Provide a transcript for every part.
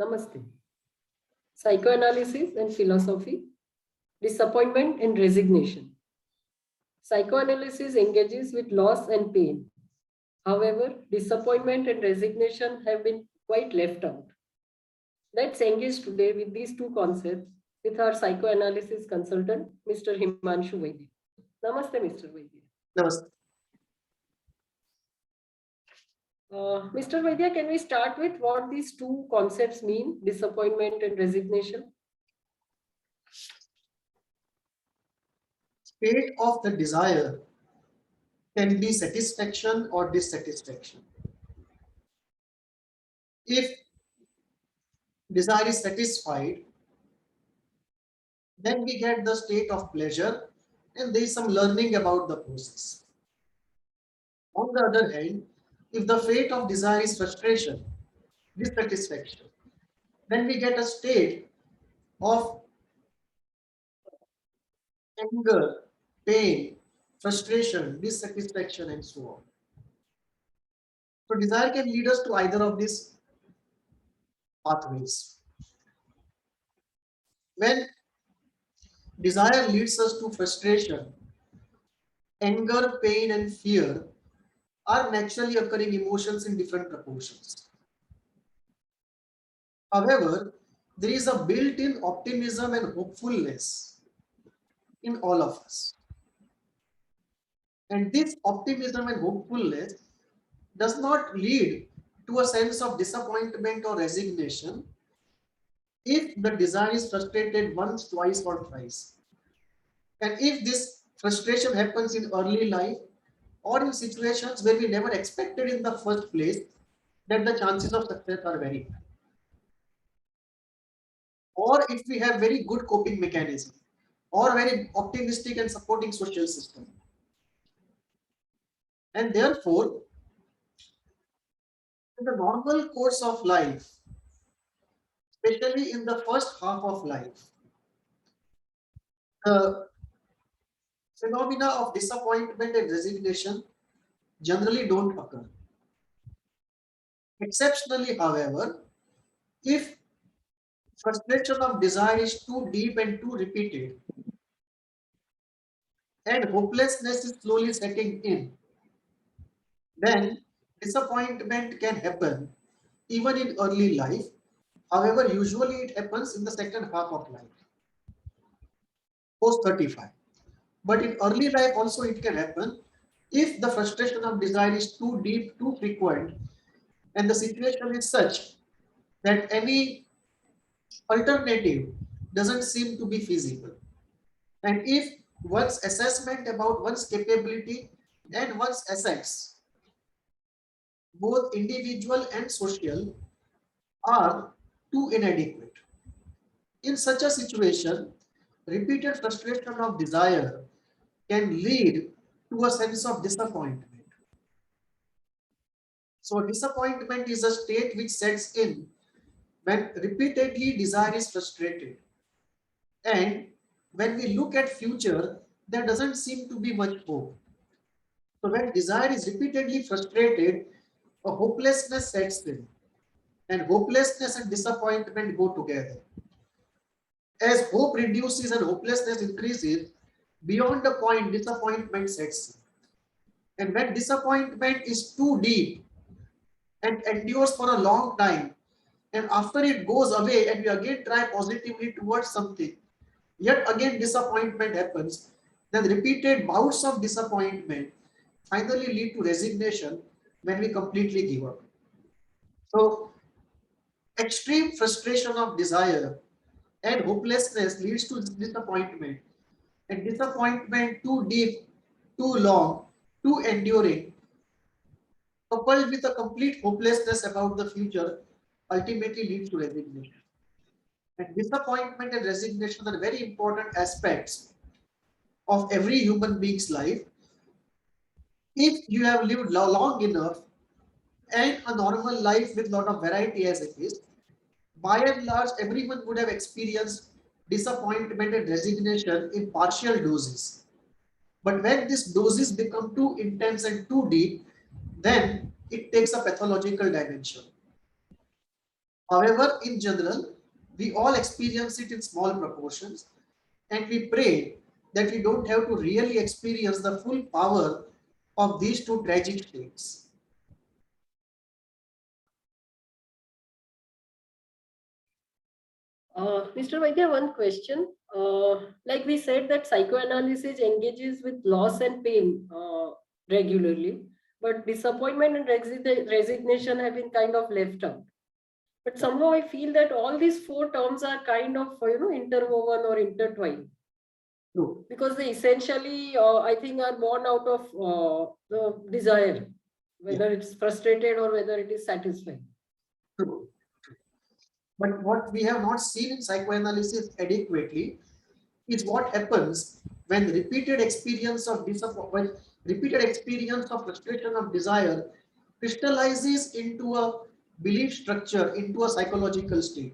Namaste. Psychoanalysis and philosophy, disappointment and resignation. Psychoanalysis engages with loss and pain. However, disappointment and resignation have been quite left out. Let's engage today with these two concepts with our psychoanalysis consultant, Mr. Himanshu Vaidya. Namaste, Mr. Vaidya. Namaste. Mr. Vaidya, can we start with what these two concepts mean, disappointment and resignation? State of the desire can be satisfaction or dissatisfaction. If desire is satisfied, then we get the state of pleasure and there is some learning about the process. On the other hand, if the fate of desire is frustration, dissatisfaction, then we get a state of anger, pain, frustration, dissatisfaction, and so on. So desire can lead us to either of these pathways. When desire leads us to frustration, anger, pain, and fear are naturally occurring emotions in different proportions. However, there is a built-in optimism and hopefulness in all of us. And this optimism and hopefulness does not lead to a sense of disappointment or resignation if the desire is frustrated once, twice, or thrice. And if this frustration happens in early life or in situations where we never expected in the first place, then the chances of success are very high. Or if we have very good coping mechanism or very optimistic and supporting social system. And therefore, in the normal course of life, especially in the first half of life, the phenomena of disappointment and resignation generally don't occur. Exceptionally, however, if frustration of desire is too deep and too repeated, and hopelessness is slowly setting in, then disappointment can happen even in early life. However, usually it happens in the second half of life, post 35. But in early life also it can happen if the frustration of desire is too deep, too frequent, and the situation is such that any alternative doesn't seem to be feasible. And if one's assessment about one's capability and one's assets, both individual and social, are too inadequate. In such a situation, repeated frustration of desire can lead to a sense of disappointment. So disappointment is a state which sets in when repeatedly desire is frustrated. And when we look at future, there doesn't seem to be much hope. So when desire is repeatedly frustrated, a hopelessness sets in. And hopelessness and disappointment go together. As hope reduces and hopelessness increases, beyond the point, disappointment sets in. And when disappointment is too deep and endures for a long time, and after it goes away and we again try positively towards something, yet again disappointment happens, then repeated bouts of disappointment finally lead to resignation when we completely give up. So extreme frustration of desire and hopelessness leads to disappointment, and disappointment too deep, too long, too enduring, coupled with a complete hopelessness about the future, ultimately leads to resignation. And disappointment and resignation are very important aspects of every human being's life. If you have lived long enough and a normal life with a lot of variety as it is, by and large, everyone would have experienced disappointment and resignation in partial doses. But when these doses become too intense and too deep, then it takes a pathological dimension. However, in general, we all experience it in small proportions, and we pray that we don't have to really experience the full power of these two tragic states. Mr. Vaidya, one question. Like we said that psychoanalysis engages with loss and pain regularly, but disappointment and resignation have been kind of left out. But somehow I feel that all these four terms are kind of interwoven or intertwined, True. because they essentially I think are born out of the desire, Yeah, whether it's frustrated or whether it is satisfied. true. But what we have not seen in psychoanalysis adequately is what happens when repeated experience of disappointment, repeated experience of frustration of desire crystallizes into a belief structure, into a psychological state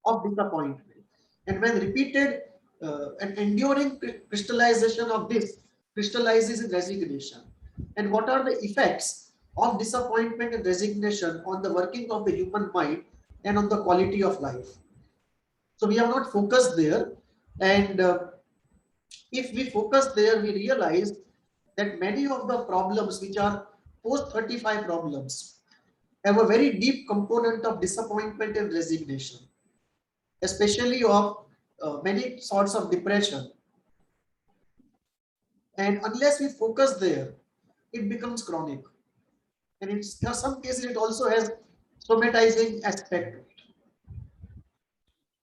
of disappointment. And when repeated and enduring crystallization of this crystallizes in resignation. And what are the effects of disappointment and resignation on the working of the human mind and on the quality of life? So we have not focused there. And if we focus there, we realize that many of the problems which are post 35 problems have a very deep component of disappointment and resignation, especially of many sorts of depression. And unless we focus there, it becomes chronic. And in some cases, it also has somatizing aspect to it.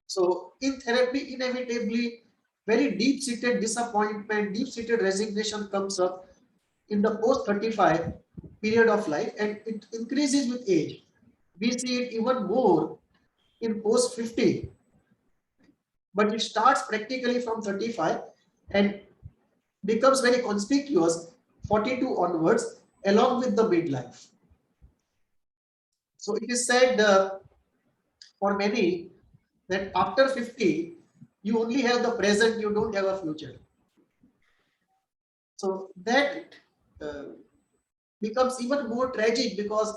So in therapy, inevitably, very deep-seated disappointment, deep-seated resignation comes up in the post-35 period of life, and it increases with age. We see it even more in post-50, but it starts practically from 35 and becomes very conspicuous 42 onwards, along with the midlife. So it is said for many that after 50, you only have the present, you don't have a future. So that uh, becomes even more tragic, because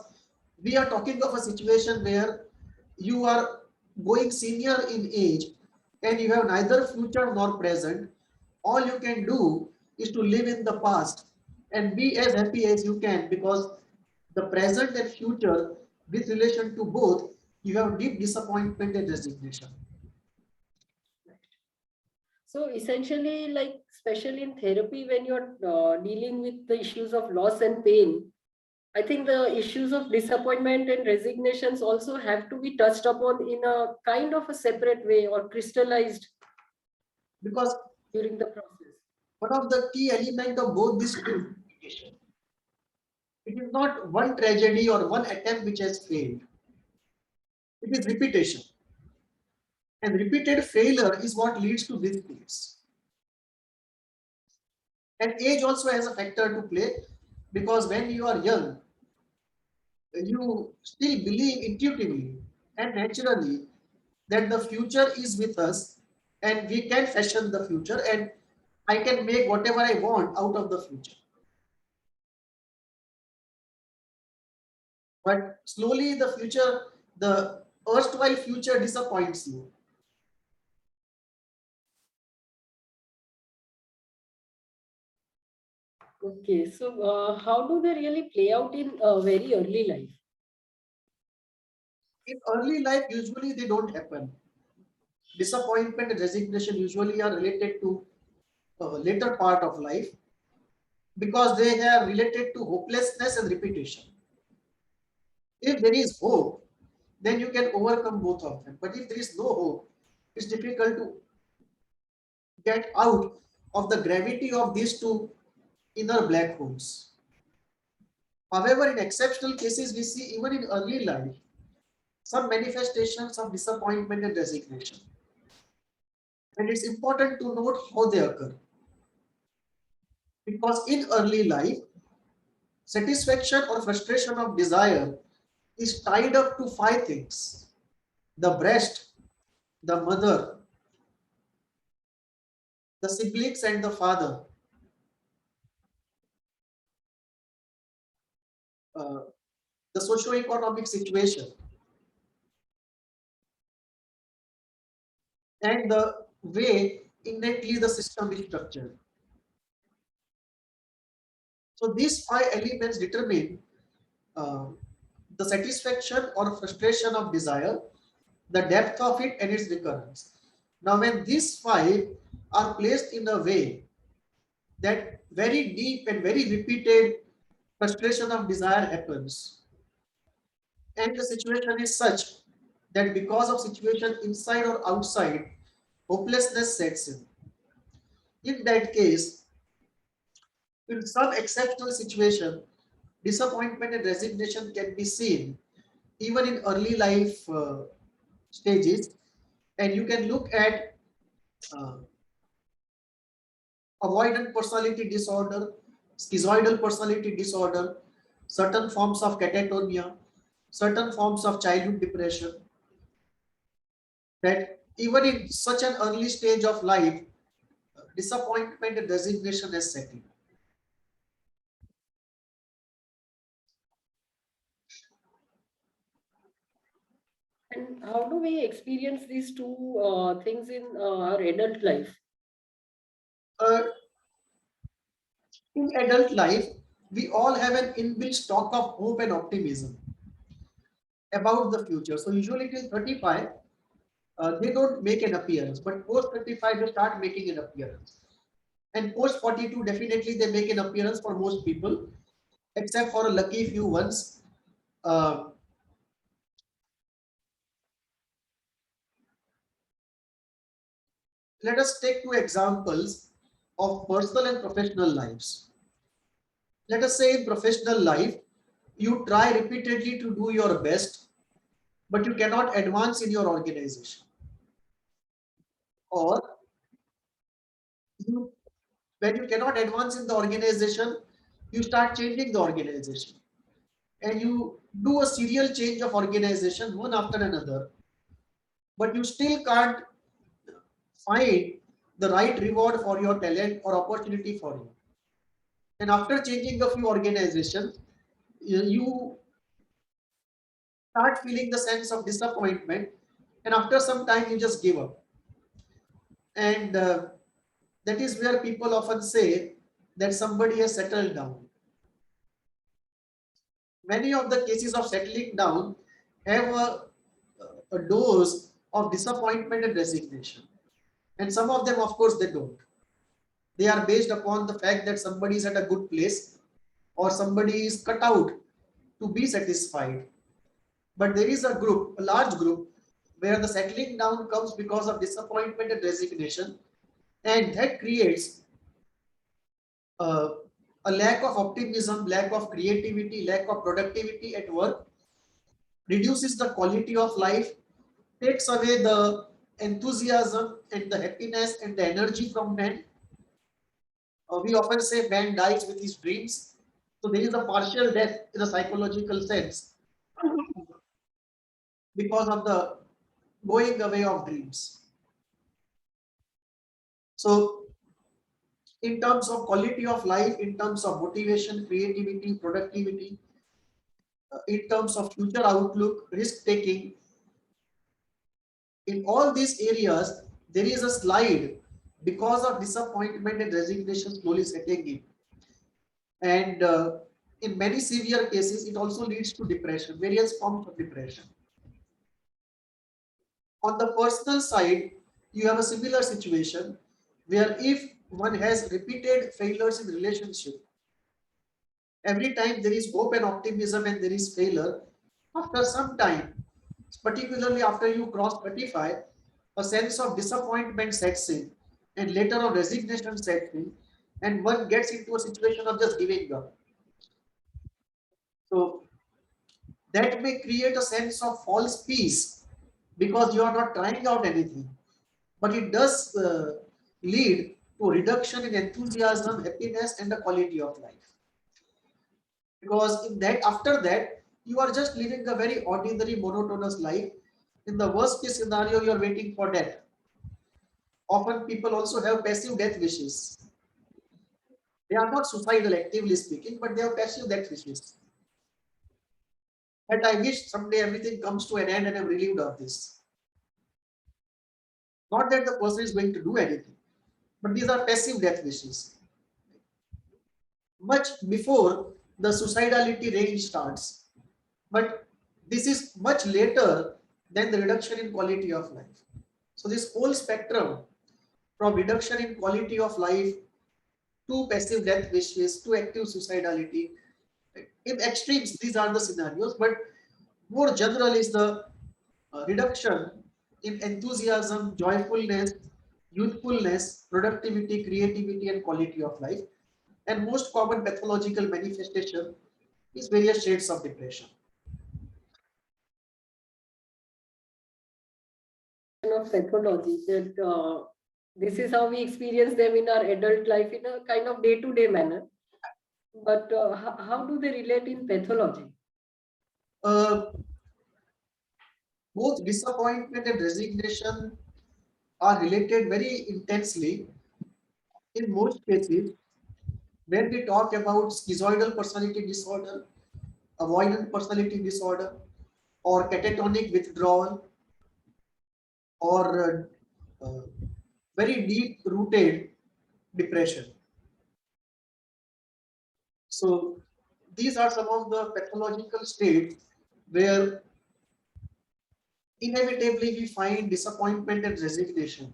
we are talking of a situation where you are going senior in age and you have neither future nor present. All you can do is to live in the past and be as happy as you can, because the present and future, with relation to both, you have deep disappointment and resignation. So essentially, like especially in therapy, when you're dealing with the issues of loss and pain, I think the issues of disappointment and resignations also have to be touched upon in a kind of a separate way or crystallized Because during the process. one of the key elements of both these two, it is not one tragedy or one attempt which has failed. It is repetition. And repeated failure is what leads to these things. And age also has a factor to play, because when you are young, you still believe intuitively and naturally that the future is with us and we can fashion the future, and I can make whatever I want out of the future. But slowly the erstwhile future disappoints you. Okay, so how do they really play out in very early life? In early life, usually they don't happen. Disappointment and resignation usually are related to later part of life, because they are related to hopelessness and repetition. If there is hope, then you can overcome both of them. But if there is no hope, it's difficult to get out of the gravity of these two inner black holes. However, in exceptional cases, we see even in early life some manifestations of disappointment and resignation. And it's important to note how they occur. Because in early life, satisfaction or frustration of desire is tied up to five things: the breast, the mother, the siblings and the father, uh, the socio-economic situation, and the way innately the system is structured. So these 5 elements determine uh, the satisfaction or frustration of desire, the depth of it, and its recurrence. Now, when these 5 are placed in a way that very deep and very repeated frustration of desire happens, and the situation is such that because of situation inside or outside, hopelessness sets in. In that case, in some exceptional situation, disappointment and resignation can be seen even in early life stages, and you can look at uh, avoidant personality disorder, schizoidal personality disorder, certain forms of catatonia, certain forms of childhood depression, that even in such an early stage of life, disappointment and resignation is setting. And how do we experience these two things in our adult life? Uh, in adult life, we all have an inbuilt stock of hope and optimism about the future. So usually till 35, they don't make an appearance, but post 35 they start making an appearance. And post 42 definitely they make an appearance for most people, except for a lucky few ones. Uh, Let us take 2 examples of personal and professional lives. Let us say in professional life, you try repeatedly to do your best, but you cannot advance in your organization. Or you, when you cannot advance in the organization, you start changing the organization. And you do a serial change of organization one after another, but you still can't find the right reward for your talent or opportunity for you. And after changing a few organizations, you start feeling the sense of disappointment, and after some time you just give up. And that is where people often say that somebody has settled down. Many of the cases of settling down have a dose of disappointment and resignation, and some of them of course they don't. They are based upon the fact that somebody is at a good place or somebody is cut out to be satisfied. But there is a group, a large group, where the settling down comes because of disappointment and resignation, and that creates uh, a lack of optimism, lack of creativity, lack of productivity at work, reduces the quality of life, takes away the enthusiasm and the happiness and the energy from man. We often say man dies with his dreams. So there is a partial death in a psychological sense because of the going away of dreams. So in terms of quality of life, in terms of motivation, creativity, productivity, in terms of future outlook, risk taking, in all these areas, there is a slide because of disappointment and resignation slowly setting in. And in many severe cases, it also leads to depression, various forms of depression. On the personal side, you have a similar situation where if one has repeated failures in relationship, every time there is hope and optimism and there is failure, after some time, particularly after you cross 35, a sense of disappointment sets in, and later on resignation sets in, and one gets into a situation of just giving up. So that may create a sense of false peace because you are not trying out anything, but it does lead to a reduction in enthusiasm, happiness, and the quality of life. Because in that, after that, you are just living a very ordinary, monotonous life. In the worst case scenario, you are waiting for death. Often people also have passive death wishes. They are not suicidal, actively speaking, but they have passive death wishes. And I wish someday everything comes to an end and I'm relieved of this. Not that the person is going to do anything, but these are passive death wishes. Much before the suicidality range starts, but this is much later than the reduction in quality of life. So this whole spectrum from reduction in quality of life to passive death wishes to active suicidality, in extremes, these are the scenarios, but more general is the reduction in enthusiasm, joyfulness, youthfulness, productivity, creativity, and quality of life. And most common pathological manifestation is various shades of depression. Of pathology that this is how we experience them in our adult life in a kind of day-to-day manner. But how do they relate in pathology? Uh, Both disappointment and resignation are related very intensely. In most cases, when we talk about schizoidal personality disorder, avoidant personality disorder, or catatonic withdrawal, or very deep rooted depression. So, these are some of the pathological states where inevitably we find disappointment and resignation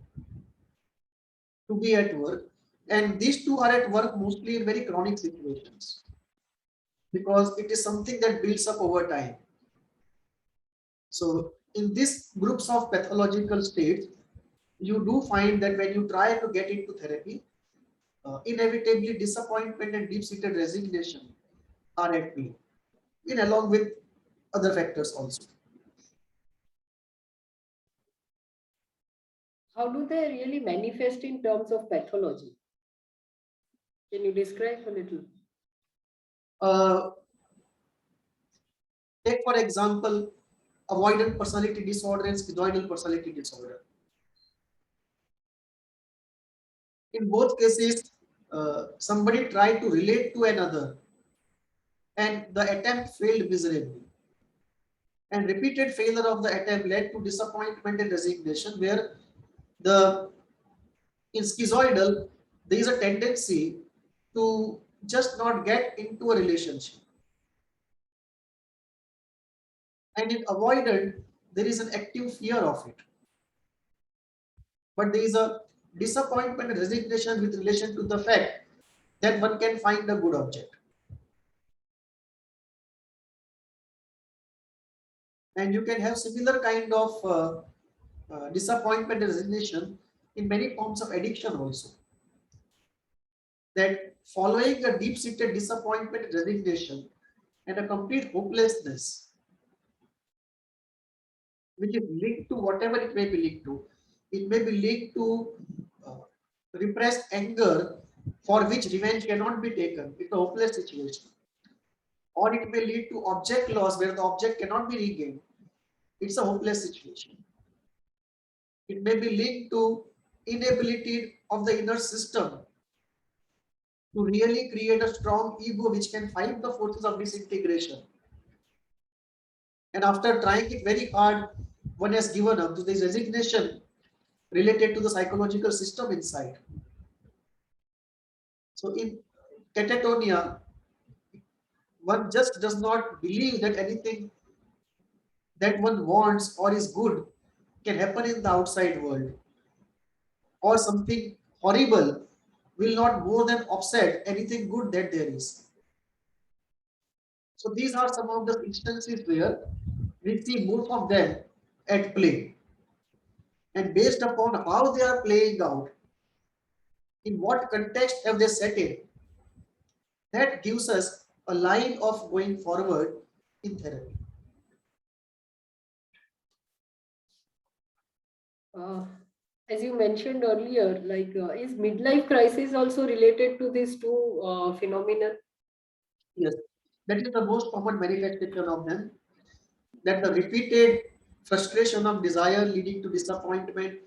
to be at work. And these two are at work mostly in very chronic situations because it is something that builds up over time. So, in these groups of pathological states, you do find that when you try to get into therapy, inevitably disappointment and deep-seated resignation are at play, in along with other factors also. How do they really manifest in terms of pathology? Can you describe a little? Uh, Take for example, avoidant personality disorder and schizoidal personality disorder. In both cases, somebody tried to relate to another and the attempt failed miserably. And repeated failure of the attempt led to disappointment and resignation, where the in schizoidal, there is a tendency to just not get into a relationship. And in avoidant, there is an active fear of it. But there is a disappointment and resignation with relation to the fact that one can find a good object. And you can have similar kind of disappointment and resignation in many forms of addiction also. That following a deep-seated disappointment, resignation, and a complete hopelessness, which is linked to whatever it may be linked to. It may be linked to uh, repressed anger for which revenge cannot be taken. It's a hopeless situation. Or it may lead to object loss where the object cannot be regained. It's a hopeless situation. It may be linked to inability of the inner system to really create a strong ego which can fight the forces of disintegration. And after trying it very hard, one has given up. So there is resignation related to the psychological system inside. So in catatonia, one just does not believe that anything that one wants or is good can happen in the outside world, or something horrible will not more than offset anything good that there is. So these are some of the instances where we see both of them at play. And based upon how they are playing out, in what context have they set it, that gives us a line of going forward in therapy. Uh, as you mentioned earlier, like is midlife crisis also related to these two phenomena? Yes, that is the most common manifestation of them. That the repeated frustration of desire leading to disappointment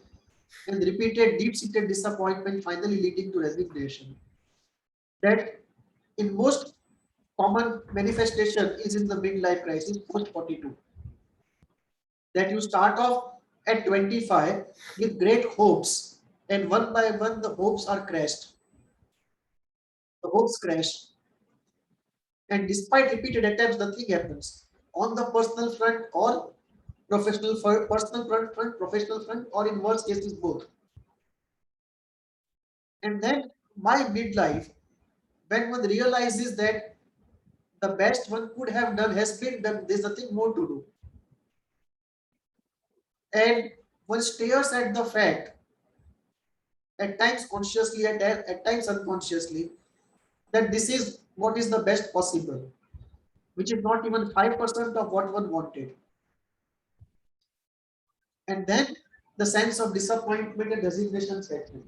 and repeated deep-seated disappointment finally leading to resignation. That in most common manifestation is in the midlife crisis post 42. That you start off at 25 with great hopes, and one by one the hopes are crashed. The hopes crash, and despite repeated attempts, nothing happens on the personal front or personal front, professional front, or in worst cases both. And then by midlife, when one realizes that the best one could have done has been done, there's nothing more to do. And one stares at the fact, at times consciously, at times unconsciously, that this is what is the best possible, which is not even 5% of what one wanted. And then the sense of disappointment and resignation sets in.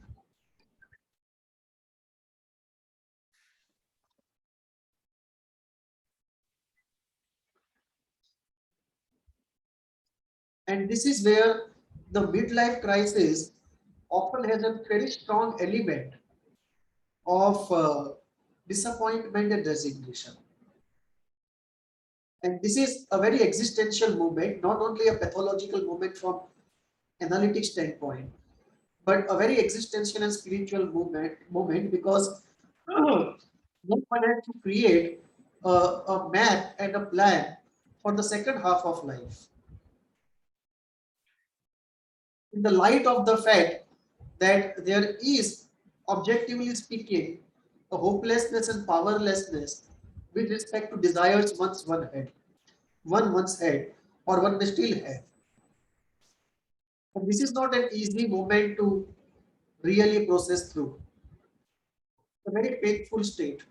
And this is where the midlife crisis often has a very strong element of disappointment and resignation. And this is a very existential moment, not only a pathological moment from analytic standpoint, but a very existential and spiritual moment because one has to create a map and a plan for the second half of life. In the light of the fact that there is, objectively speaking, a hopelessness and powerlessness with respect to desires one once had, or one may still have. And this is not an easy moment to really process through. It's a very painful state,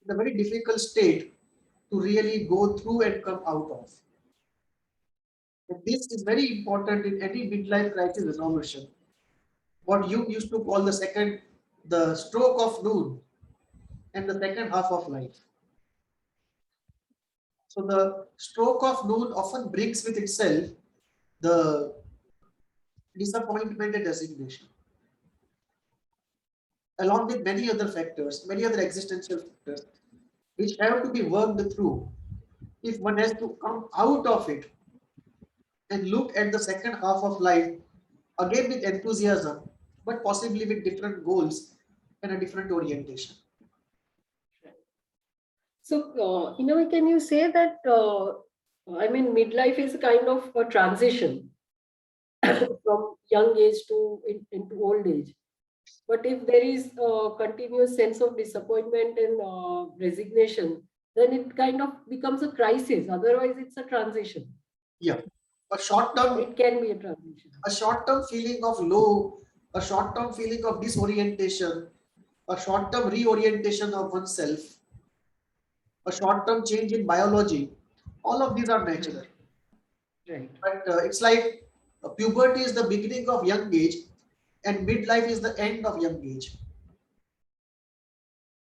it's a very difficult state to really go through and come out of. And this is very important in any midlife crisis resolution. What you used to call the stroke of noon and the second half of life. So the stroke of noon often brings with itself the disappointment and resignation, along with many other factors, many other existential factors, which have to be worked through if one has to come out of it and look at the second half of life again with enthusiasm, but possibly with different goals and a different orientation. So, in a way, can you say that, midlife is a kind of a transition from young age to into old age. But if there is a continuous sense of disappointment and resignation, then it kind of becomes a crisis. Otherwise, it's a transition. Yeah, a short term, It can be a transition. a short term feeling of low, a short term feeling of disorientation, a short term reorientation of oneself, a short term change in biology. All of these are natural. Right. But it's like puberty is the beginning of young age, and midlife is the end of young age.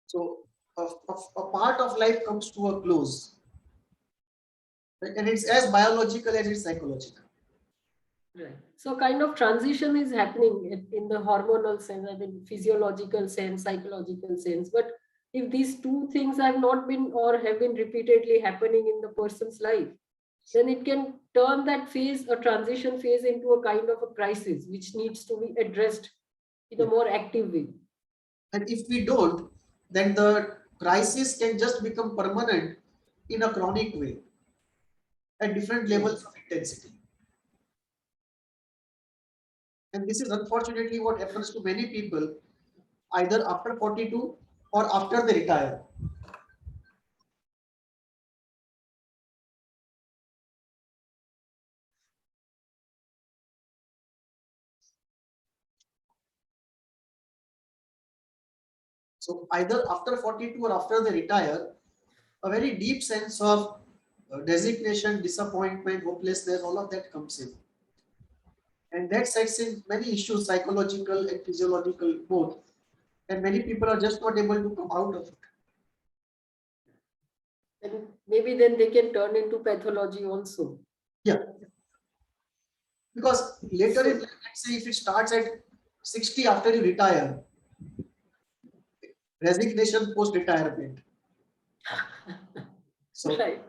So a part of life comes to a close, right? And it's as biological as it's psychological. Right. So kind of transition is happening in the hormonal sense, I mean physiological sense, psychological sense. But if these two things have not been or have been repeatedly happening in the person's life, then it can turn that phase, a transition phase, into a kind of a crisis which needs to be addressed in a more active way. And if we don't, then the crisis can just become permanent in a chronic way at different levels of intensity. And this is unfortunately what happens to many people either after 42 or after they retire. So either after 42 or after they retire, a very deep sense of resignation, disappointment, hopelessness, all of that comes in. And that sets in many issues, psychological and physiological both. And many people are just not able to come out of it. And maybe then they can turn into pathology also. Yeah. Because later in life, let's say if it starts at 60 after you retire, resignation post-retirement. So Right.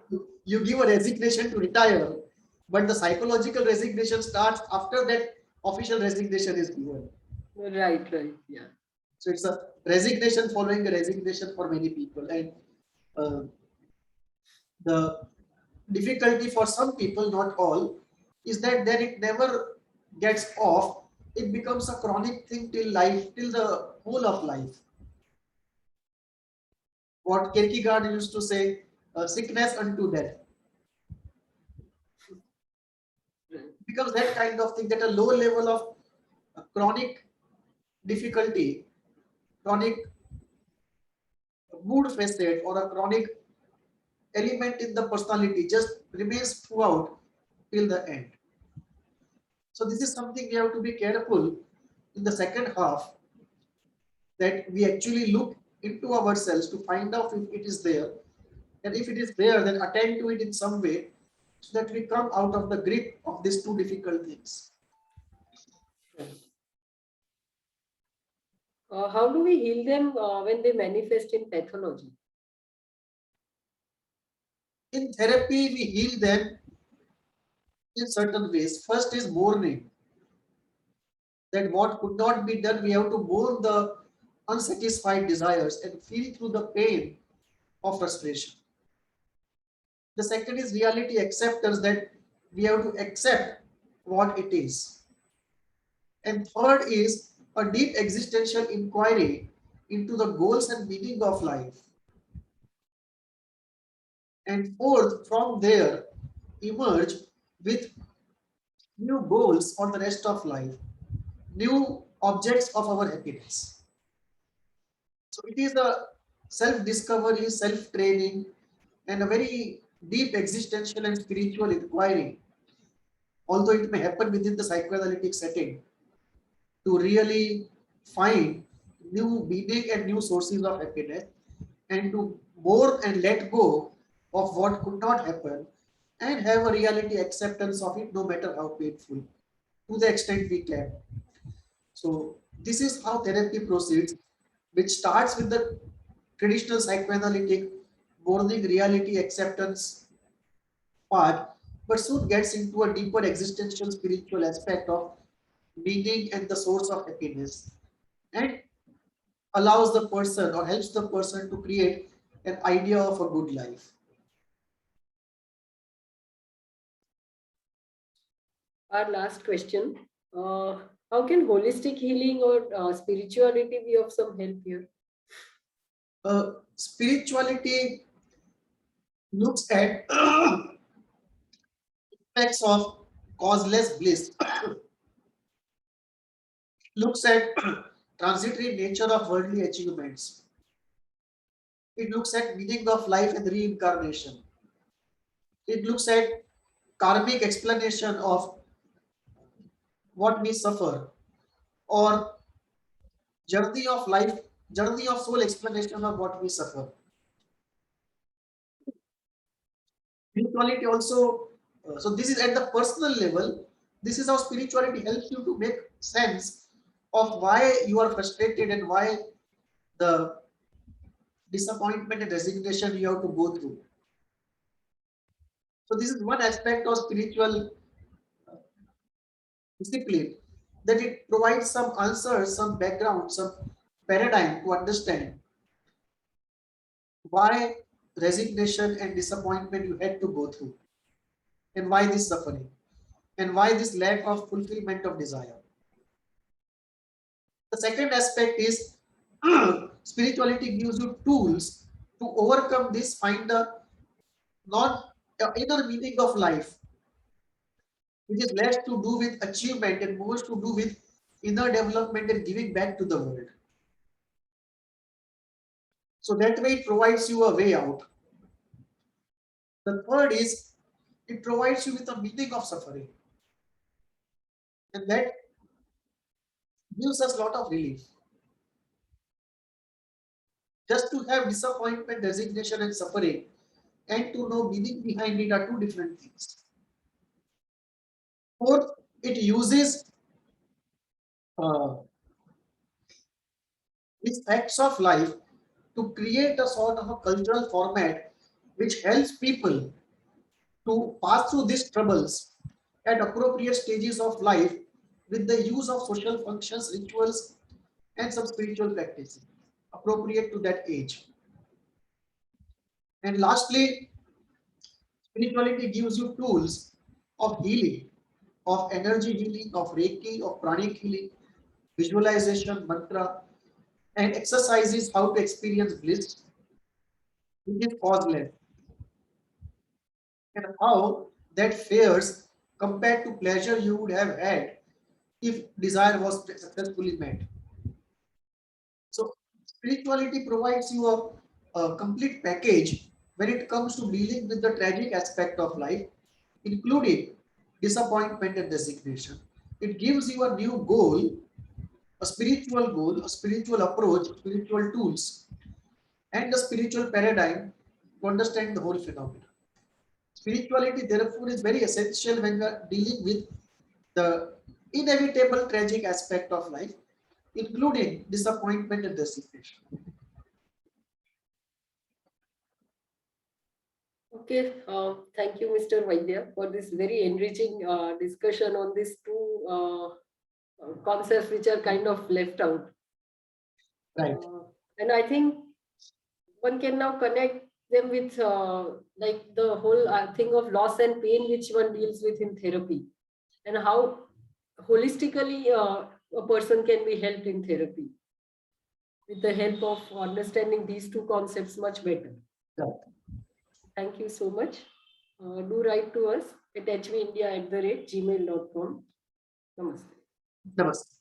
you give a resignation to retire, but the psychological resignation starts after that official resignation is given. Right, right, yeah. So it's a resignation following a resignation for many people, and uh, the difficulty for some people, not all, is that then it never gets off. It becomes a chronic thing till life, till the whole of life. What Kierkegaard used to say, sickness unto death. Right. Becomes that kind of thing, that a low level of chronic difficulty, chronic mood facet, or a chronic element in the personality just remains throughout till the end. So this is something we have to be careful in the second half, that we actually look into ourselves to find out if it is there, and if it is there, then attend to it in some way, so that we come out of the grip of these two difficult things. Right. How do we heal them when they manifest in pathology? In therapy, we heal them in certain ways. First is mourning, that what could not be done, we have to mourn the unsatisfied desires and feel through the pain of frustration. The second is reality acceptance, that we have to accept what it is. And third is a deep existential inquiry into the goals and meaning of life. And fourth, from there, emerge with new goals for the rest of life, new objects of our happiness. So it is a self-discovery, self-training, and a very deep existential and spiritual inquiry, although it may happen within the psychoanalytic setting, to really find new meaning and new sources of happiness, and to more and let go of what could not happen, and have a reality acceptance of it, no matter how painful, to the extent we can. So this is how therapy proceeds, which starts with the traditional psychoanalytic mourning reality acceptance part, but soon gets into a deeper existential spiritual aspect of meaning and the source of happiness, and allows the person or helps the person to create an idea of a good life. Our last question. How can holistic healing or spirituality be of some help here? Spirituality looks at aspects of causeless bliss, looks at transitory nature of worldly achievements. It looks at meaning of life and reincarnation. It looks at karmic explanation of what we suffer, or journey of life, journey of soul explanation of what we suffer. Spirituality also, so this is at the personal level. This is how spirituality helps you to make sense of why you are frustrated and why the disappointment and resignation you have to go through. So this is one aspect of spiritual discipline, that it provides some answers, some background, some paradigm to understand why resignation and disappointment you had to go through, and why this suffering, and why this lack of fulfillment of desire. The second aspect is spirituality gives you tools to overcome this, find a non inner meaning of life, which is less to do with achievement and more to do with inner development and giving back to the world. So that way it provides you a way out. The third is it provides you with a meaning of suffering, and that gives us a lot of relief. Just to have disappointment, resignation, and suffering, and to know meaning behind it, are two different things. Fourth, it uses uh, these facts of life to create a sort of a cultural format which helps people to pass through these troubles at appropriate stages of life with the use of social functions, rituals, and some spiritual practices appropriate to that age. And lastly, spirituality gives you tools of healing, of energy healing, of Reiki, of pranic healing, visualization, mantra, and exercises how to experience bliss, which is causeless, and how that fares compared to pleasure you would have had if desire was successfully met. So, spirituality provides you a complete package when it comes to dealing with the tragic aspect of life, including disappointment and resignation. It gives you a new goal, a spiritual approach, spiritual tools, and a spiritual paradigm to understand the whole phenomenon. Spirituality, therefore, is very essential when we are dealing with the inevitable tragic aspect of life, including disappointment and resignation. Okay, thank you, Mr. Vaidya, for this very enriching discussion on these two concepts which are kind of left out. Right. And I think one can now connect them with like the whole thing of loss and pain which one deals with in therapy, and how holistically a person can be helped in therapy with the help of understanding these two concepts much better. Right. Thank you so much. Do write to us at hvindia@gmail.com. Namaste. Namaste.